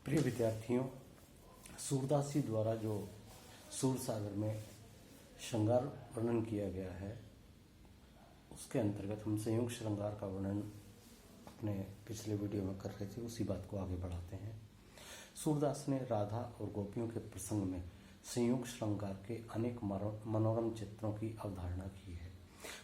प्रिय विद्यार्थियों, सूरदास जी द्वारा जो सूर सागर में श्रृंगार वर्णन किया गया है, उसके अंतर्गत हम संयोग श्रृंगार का वर्णन अपने पिछले वीडियो में कर रहे थे। उसी बात को आगे बढ़ाते हैं। सूरदास ने राधा और गोपियों के प्रसंग में संयोग श्रृंगार के अनेक मनोरम चित्रों की अवधारणा की है।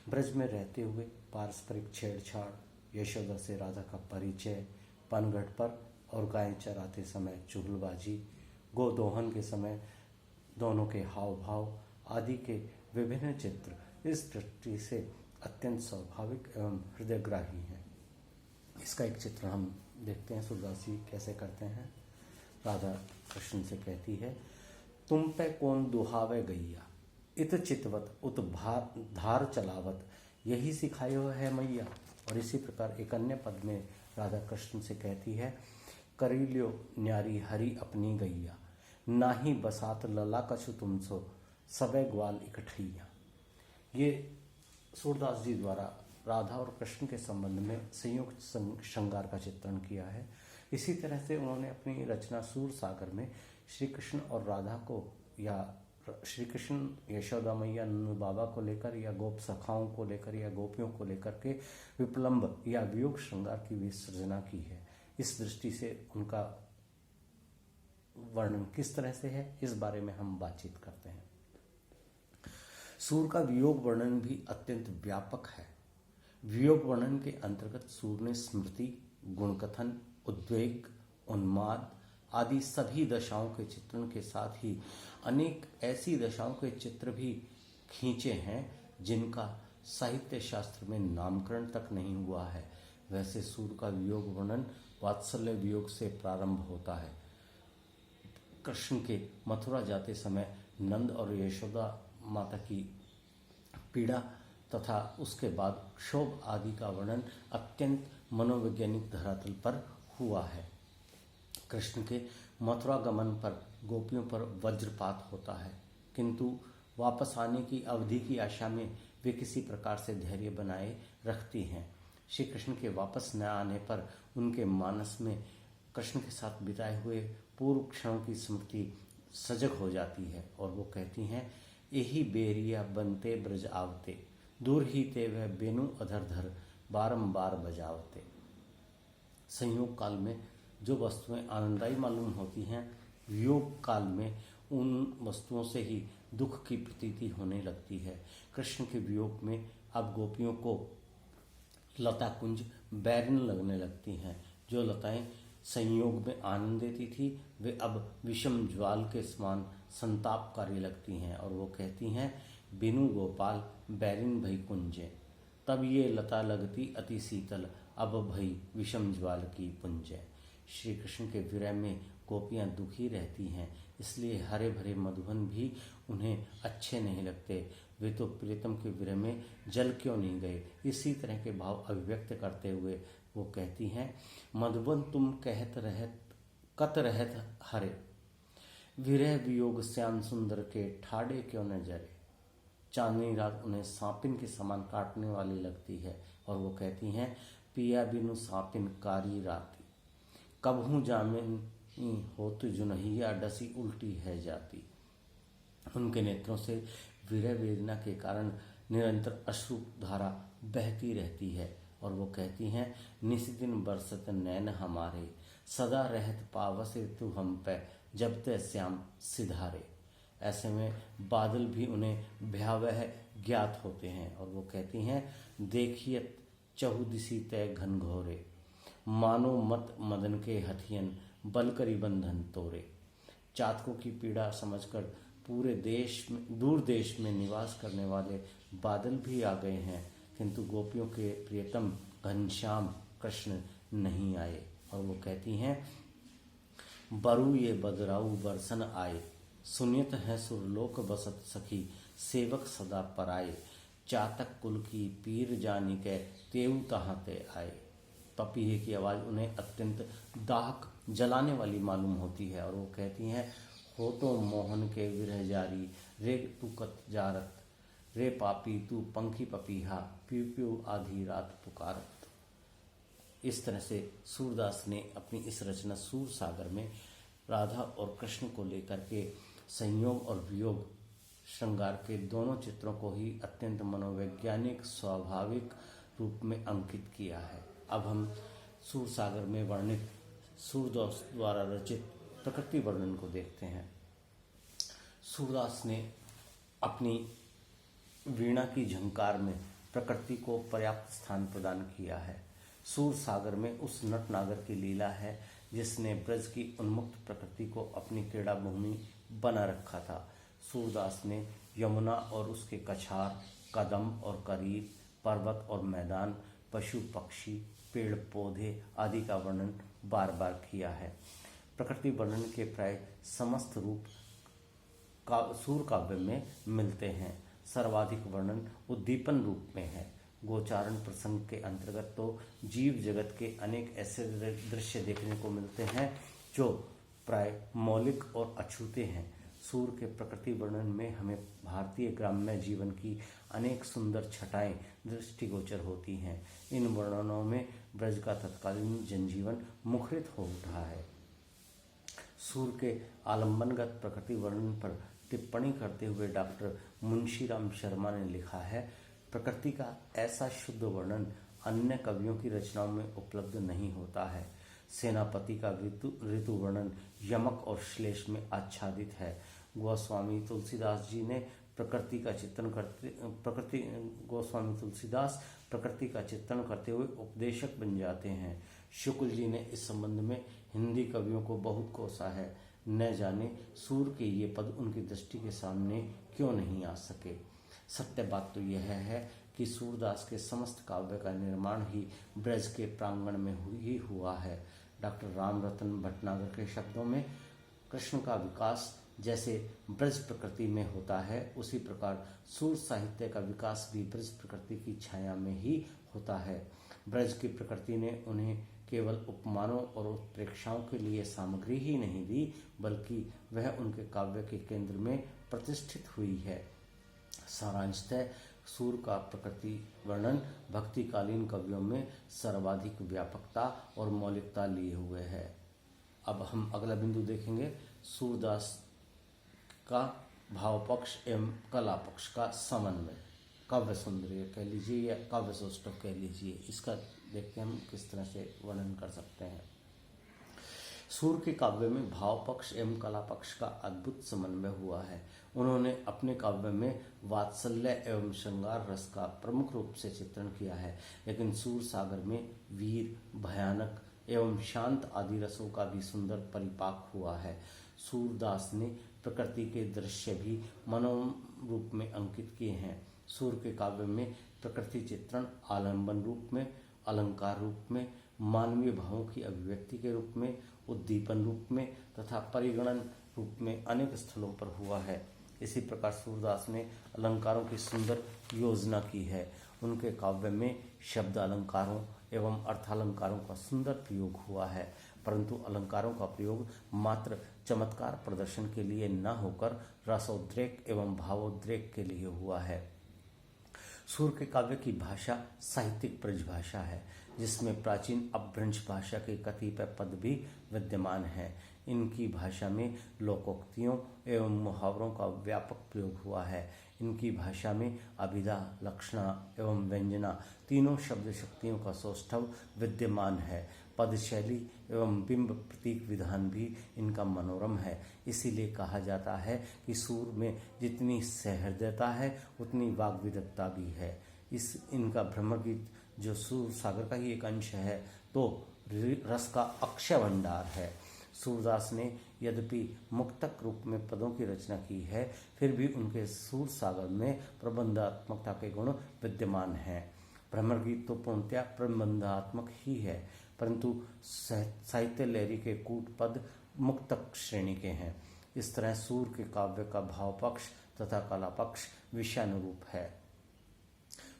ब्रज में रहते हुए पारस्परिक छेड़छाड़, यशोदा से राधा का परिचय, पनघट पर और गायें चराते समय चुगलबाजी, गोदोहन के समय दोनों के हाव भाव आदि के विभिन्न चित्र इस दृष्टि से अत्यंत स्वाभाविक एवं हृदयग्राही हैं। इसका एक चित्र हम देखते हैं। सूरदास जी कैसे करते हैं। राधा कृष्ण से कहती है, तुम पे कौन दुहावे गैया, इत चितवत उत धार चलावत, यही सिखायो है मैया। और इसी प्रकार एक अन्य पद में राधा कृष्ण से कहती है, करी लियो न्यारी हरि अपनी गैया, नाही बसात लला कछु तुमसो, सबे ग्वाल इकठैया। ये सूरदास जी द्वारा राधा और कृष्ण के संबंध में संयुक्त श्रृंगार का चित्रण किया है। इसी तरह से उन्होंने अपनी रचना सूर सागर में श्री कृष्ण और राधा को, या श्री कृष्ण यशोदा मैया नंद बाबा को लेकर, या गोप सखाओं को लेकर, या गोपियों को लेकर के विप्लम्ब या वियोग श्रृंगार की विसर्जना की है। इस दृष्टि से उनका वर्णन किस तरह से है, इस बारे में हम बातचीत करते हैं। सूर का वियोग वर्णन भी अत्यंत व्यापक है। वियोग वर्णन के अंतर्गत सूर ने स्मृति, गुणकथन, उद्वेग, उन्माद आदि सभी दशाओं के चित्रण के साथ ही अनेक ऐसी दशाओं के चित्र भी खींचे हैं जिनका साहित्य शास्त्र में नामकरण तक नहीं हुआ है। वैसे सूर का वियोग वर्णन वात्सल्य वियोग से प्रारंभ होता है। कृष्ण के मथुरा जाते समय नंद और यशोदा माता की पीड़ा तथा उसके बाद क्षोभ आदि का वर्णन अत्यंत मनोवैज्ञानिक धरातल पर हुआ है। कृष्ण के मथुरा गमन पर गोपियों पर वज्रपात होता है, किंतु वापस आने की अवधि की आशा में वे किसी प्रकार से धैर्य बनाए रखती हैं। श्री कृष्ण के वापस न आने पर उनके मानस में कृष्ण के साथ बिताए हुए पूर्व क्षणों की स्मृति सजग हो जाती है और वो कहती हैं, यही बेरिया बनते ब्रज आवते, दूर ही ते वह बेनु अधरधर, बारंबार बजावते। संयोग काल में जो वस्तुएं आनंददायी मालूम होती हैं, वियोग काल में उन वस्तुओं से ही दुख की प्रतीति होने लगती है। कृष्ण के वियोग में अब गोपियों को लता कुंज बैरन लगने लगती हैं। जो लताएं संयोग में आनंद देती थी, वे अब विषम ज्वाल के समान संतापकारी लगती हैं और वो कहती हैं, बिनु गोपाल बैरिन भई कुंजे, तब ये लता लगती अति शीतल, अब भई विषम ज्वाल की पुंजे। श्री कृष्ण के विरह में गोपियां दुखी रहती हैं, इसलिए हरे भरे मधुवन भी उन्हें अच्छे नहीं लगते। वे तो प्रीतम के विरह में जल क्यों नहीं गए। इसी तरह के भाव अभिव्यक्त करते हुए वो कहती हैं, मधुबन तुम कहत रहत कत रहत हरे, विरह वियोग श्याम सुंदर के ठाड़े क्यों न जरे। चांदनी रात उन्हें सांपिन के समान काटने वाली लगती है और वो कहती हैं, पिया बिनु सांपिन कारी राती, कबहू जामिन होत जुनहिया, डसी उल्टी है जाती। उनके नेत्रों से विरह वेदना के कारण निरंतर अश्रु धारा बहती रहती है और वो कहती हैं, निस्दिन बरसत नैन हमारे, सदा रहत पावस तू हम पे, जब ते श्याम सिधारे। ऐसे में बादल भी उन्हें भयावह ज्ञात होते हैं और वो कहती हैं, देखिए चहुदिशी तय घनघोरे, मानो मत मदन के हथियन, बल करी बंधन तोरे। चातकों की पीड़ा समझकर पूरे देश में, दूर देश में निवास करने वाले बादल भी आ गए हैं, किंतु गोपियों के प्रियतम घनश्याम कृष्ण नहीं आए और वो कहती हैं, बरु ये बदराऊ बरसन आए, सुनित है सुरलोक बसत सखी, सेवक सदा पराए, चातक कुल की पीर जानी के, तेऊ तहाँ ते आए। पपीहे की आवाज़ उन्हें अत्यंत दाहक जलाने वाली मालूम होती है और वो कहती हैं, हो तो मोहन के विरह जारी, रे तू कत जारत, रे पापी तू पंखी पपीहा, प्यू प्यू आधी रात पुकारत। इस तरह से सूरदास ने अपनी इस रचना सूर सागर में राधा और कृष्ण को लेकर के संयोग और वियोग श्रृंगार के दोनों चित्रों को ही अत्यंत मनोवैज्ञानिक स्वाभाविक रूप में अंकित किया है। अब हम सूरसागर में वर्णित सूरदास द्वारा रचित प्रकृति वर्णन को देखते हैं। सूरदास ने अपनी वीणा की झंकार में प्रकृति को पर्याप्त स्थान प्रदान किया है। सूरसागर में उस नटनागर की लीला है जिसने ब्रज की उन्मुक्त प्रकृति को अपनी क्रीड़ा भूमि बना रखा था। सूरदास ने यमुना और उसके कछार, कदम और करीब, पर्वत और मैदान, पशु पक्षी, पेड़ पौधे आदि का वर्णन बार बार किया है। प्रकृति वर्णन के प्राय समस्त रूप सूर काव्य में मिलते हैं। सर्वाधिक वर्णन उद्दीपन रूप में है। गोचारण प्रसंग के अंतर्गत तो जीव जगत के अनेक ऐसे दृश्य देखने को मिलते हैं जो प्राय मौलिक और अछूते हैं। सूर के प्रकृति वर्णन में हमें भारतीय ग्राम्य जीवन की अनेक सुंदर छटाएं दृष्टिगोचर होती हैं। इन वर्णनों में ब्रज का तत्कालीन जनजीवन मुखरित हो उठा है। सूर के आलंबनगत प्रकृति वर्णन पर टिप्पणी करते हुए डॉक्टर मुंशीराम शर्मा ने लिखा है, प्रकृति का ऐसा शुद्ध वर्णन अन्य कवियों की रचनाओं में उपलब्ध नहीं होता है। सेनापति का ऋतु वर्णन यमक और श्लेष में आच्छादित है। गोस्वामी तुलसीदास प्रकृति का चित्रण करते हुए उपदेशक बन जाते हैं। शुक्ल जी ने इस संबंध में हिंदी कवियों को बहुत कोसा है। न जाने सूर के ये पद उनकी दृष्टि के सामने क्यों नहीं आ सके। सत्य बात तो यह है कि सूरदास के समस्त काव्य का निर्माण ही ब्रज के प्रांगण में ही हुआ है। डॉक्टर रामरतन भटनागर के शब्दों में, कृष्ण का विकास जैसे ब्रज प्रकृति में होता है, उसी प्रकार सूर साहित्य का विकास भी ब्रज प्रकृति की छाया में ही होता है। ब्रज की प्रकृति ने उन्हें केवल उपमानों और उत्प्रेक्षाओं के लिए सामग्री ही नहीं दी, बल्कि वह उनके काव्य के केंद्र में प्रतिष्ठित हुई है। सारांशतः सूर का प्रकृति वर्णन भक्तिकालीन कवियों में सर्वाधिक व्यापकता और मौलिकता लिए हुए है। अब हम अगला बिंदु देखेंगे, सूरदास का भाव पक्ष एवं कला पक्ष का समन्वय। काव्य सौंदर्य कह लीजिए या काव्य सौष्ठव कह लीजिए, इसका देखते हैं हम किस तरह से वर्णन कर सकते हैं। सूर के काव्य में भाव पक्ष एवं कला पक्ष का अद्भुत समन्वय हुआ है। उन्होंने अपने काव्य में वात्सल्य एवं श्रृंगार रस का प्रमुख रूप से चित्रण किया है, लेकिन सूर सागर में वीर, भयानक एवं शांत आदि रसों का भी सुंदर परिपाक हुआ है। सूरदास ने प्रकृति के दृश्य भी मनोरम रूप में अंकित किए हैं। सूर के काव्य में प्रकृति चित्रण आलंबन रूप में, अलंकार रूप में, मानवीय भावों की अभिव्यक्ति के रूप में, उद्दीपन रूप में तथा परिगणन रूप में अनेक स्थलों पर हुआ है। इसी प्रकार सूरदास ने अलंकारों की सुंदर योजना की है। उनके काव्य में शब्द अलंकारों एवं अर्थालंकारों का सुंदर प्रयोग हुआ है, परंतु अलंकारों का प्रयोग मात्र चमत्कार प्रदर्शन के लिए न होकर रसोद्रेक एवं भावोद्रेक के लिए हुआ है। सूर के काव्य की भाषा साहित्यिक ब्रज भाषा है, जिसमें प्राचीन अपभ्रंश भाषा के कतिपय पद भी विद्यमान हैं। इनकी भाषा में लोकोक्तियों एवं मुहावरों का व्यापक प्रयोग हुआ है। इनकी भाषा में अभिधा, लक्षणा एवं व्यंजना तीनों शब्द शक्तियों का सौष्ठव विद्यमान है। पद शैली एवं बिंब प्रतीक विधान भी इनका मनोरम है। इसीलिए कहा जाता है कि सूर में जितनी सहृदयता है उतनी वाग्विदग्धता भी है। इनका भ्रमर गीत जो सूर सागर का ही एक अंश है, तो रस का अक्षय भंडार है। सूरदास ने यद्यपि मुक्तक रूप में पदों की रचना की है, फिर भी उनके सूर सागर में प्रबंधात्मकता के गुण विद्यमान हैं। भ्रमर गीत तो पूर्णतया प्रबंधात्मक ही है, परंतु साहित्य लहरी के कूट पद मुक्तक श्रेणी के हैं। इस तरह सूर के काव्य का भाव पक्ष तथा कला पक्ष विषयानुरूप है।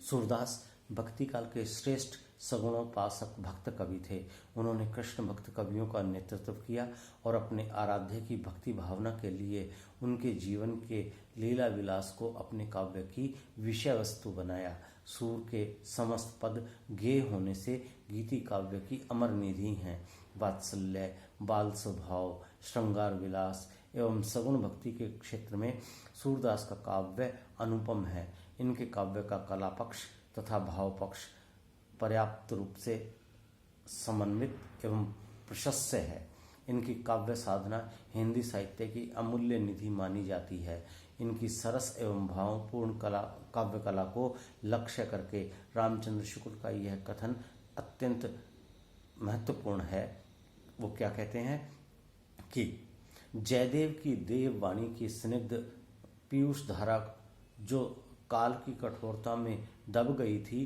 सूरदास भक्ति काल के श्रेष्ठ सगुणोपासक भक्त कवि थे। उन्होंने कृष्ण भक्त कवियों का नेतृत्व किया और अपने आराध्य की भक्ति भावना के लिए उनके जीवन के लीला विलास को अपने काव्य की विषय वस्तु बनाया। सूर के समस्त पद गेय होने से गीति काव्य की अमर निधि हैं। वात्सल्य, बाल स्वभाव, श्रृंगार विलास एवं सगुण भक्ति के क्षेत्र में सूरदास का काव्य अनुपम है। इनके काव्य का कला पक्ष तथा भाव पक्ष पर्याप्त रूप से समन्वित एवं प्रशस्त है। इनकी काव्य साधना हिंदी साहित्य की अमूल्य निधि मानी जाती है। इनकी सरस एवं भावपूर्ण काव्य कला को लक्ष्य करके रामचंद्र शुक्ल का यह कथन अत्यंत महत्वपूर्ण है। वो क्या कहते हैं कि जयदेव की देववाणी की स्निग्ध पीयूष धारा जो काल की कठोरता में दब गई थी,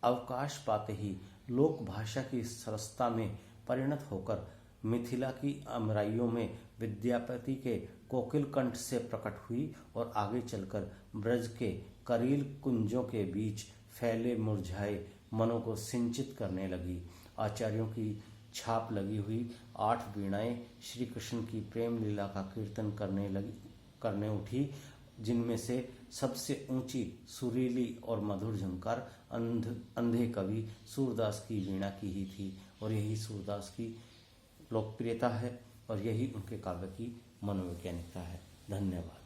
अवकाश पाते ही लोक भाषा की सरसता में परिणत होकर मिथिला की अमराइयों में विद्यापति के कोकिल कंठ से प्रकट हुई और आगे चलकर ब्रज के करील कुंजों के बीच फैले मुरझाए मनों को सिंचित करने लगी। आचार्यों की छाप लगी हुई 8 वीणाएं श्री कृष्ण की प्रेम लीला का कीर्तन करने उठी, जिनमें से सबसे ऊंची, सुरीली और मधुर झंकार अंधे कवि सूरदास की वीणा की ही थी। और यही सूरदास की लोकप्रियता है और यही उनके काव्य की मनोवैज्ञानिकता है। धन्यवाद।